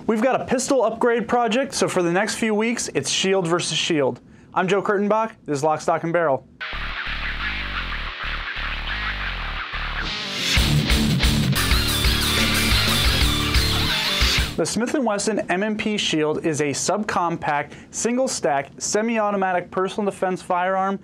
We've got a pistol upgrade project, so for the next few weeks, it's shield versus shield. I'm Joe Kurtenbach, this is Lock, Stock, and Barrel. The Smith & Wesson M&P Shield is a subcompact, single-stack, semi-automatic personal defense firearm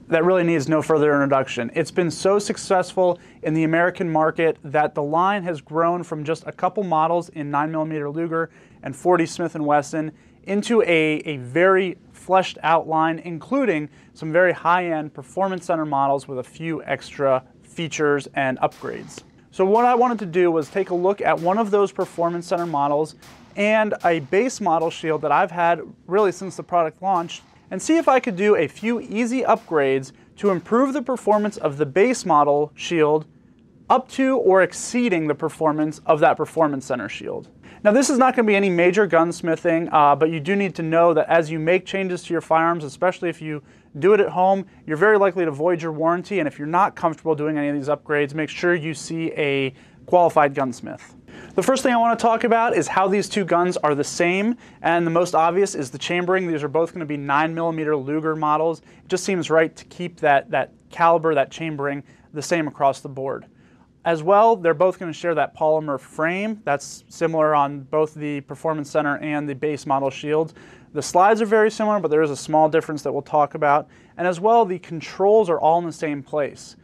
that really needs no further introduction. It's been so successful in the American market that the line has grown from just a couple models in 9mm Luger and 40 Smith & Wesson into a very fleshed out line, including some very high-end performance center models with a few extra features and upgrades. So what I wanted to do was take a look at one of those performance center models and a base model shield that I've had really since the product launched, and see if I could do a few easy upgrades to improve the performance of the base model shield up to or exceeding the performance of that performance center shield. Now this is not going to be any major gunsmithing, but you do need to know that as you make changes to your firearms, especially if you do it at home, you're very likely to void your warranty, and if you're not comfortable doing any of these upgrades, make sure you see a qualified gunsmith. The first thing I want to talk about is how these two guns are the same, and the most obvious is the chambering. These are both going to be 9mm Luger models. It just seems right to keep that caliber, that chambering, the same across the board. As well, they're both going to share that polymer frame. That's similar on both the Performance Center and the base model shields. The slides are very similar, but there is a small difference that we'll talk about. And as well, the controls are all in the same place.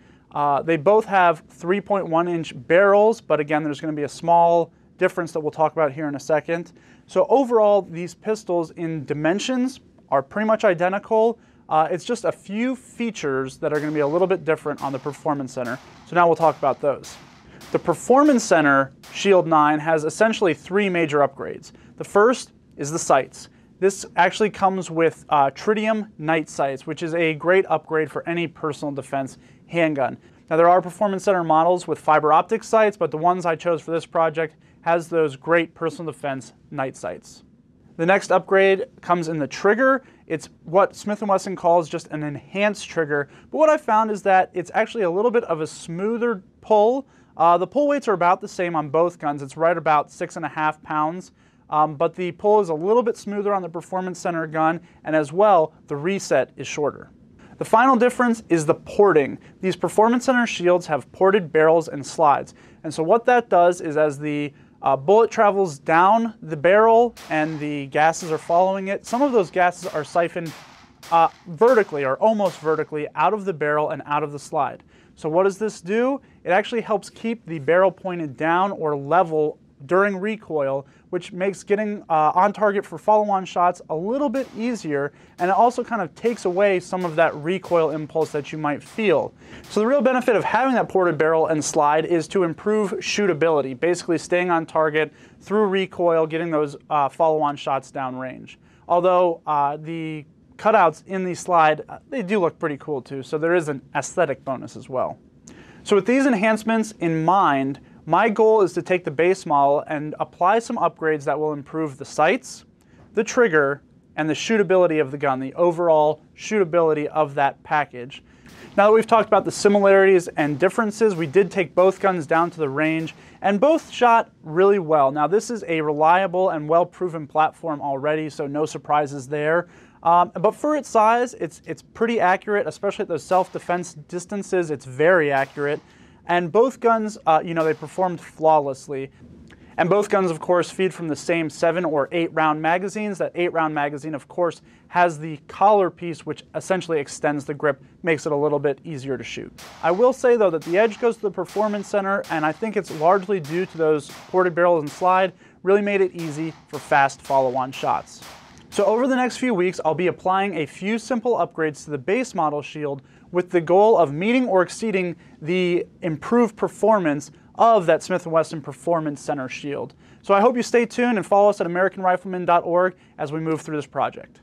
They both have 3.1-inch barrels, but again, there's going to be a small difference that we'll talk about here in a second. So overall, these pistols in dimensions are pretty much identical. It's just a few features that are going to be a little bit different on the Performance Center. So now we'll talk about those. The Performance Center Shield 9 has essentially three major upgrades. The first is the sights. This actually comes with tritium night sights, which is a great upgrade for any personal defense handgun. Now there are Performance Center models with fiber optic sights, but the ones I chose for this project has those great personal defense night sights. The next upgrade comes in the trigger. It's what Smith & Wesson calls just an enhanced trigger, but what I found is that it's actually a little bit of a smoother pull. The pull weights are about the same on both guns. It's right about 6.5 pounds. But the pull is a little bit smoother on the Performance Center gun, and as well, the reset is shorter. The final difference is the porting. These Performance Center shields have ported barrels and slides. And so what that does is as the bullet travels down the barrel and the gases are following it, some of those gases are siphoned vertically or almost vertically out of the barrel and out of the slide. So what does this do? It actually helps keep the barrel pointed down or level during recoil, which makes getting on target for follow-on shots a little bit easier, and it also kind of takes away some of that recoil impulse that you might feel. So the real benefit of having that ported barrel and slide is to improve shootability, basically staying on target through recoil, getting those follow-on shots downrange. Although the cutouts in the slide, they do look pretty cool too, so there is an aesthetic bonus as well. So with these enhancements in mind, my goal is to take the base model and apply some upgrades that will improve the sights, the trigger, and the shootability of the gun, the overall shootability of that package. Now that we've talked about the similarities and differences, we did take both guns down to the range, and both shot really well. Now this is a reliable and well-proven platform already, so no surprises there. But for its size, it's pretty accurate, especially at those self-defense distances. It's very accurate. And both guns, they performed flawlessly. And both guns, of course, feed from the same 7 or 8 round magazines. That 8-round magazine, of course, has the collar piece, which essentially extends the grip, makes it a little bit easier to shoot. I will say, though, that the edge goes to the Performance Center, and I think it's largely due to those ported barrels and slide, really made it easy for fast follow-on shots. So over the next few weeks, I'll be applying a few simple upgrades to the base model shield with the goal of meeting or exceeding the improved performance of that Smith & Wesson Performance Center shield. So I hope you stay tuned and follow us at AmericanRifleman.org as we move through this project.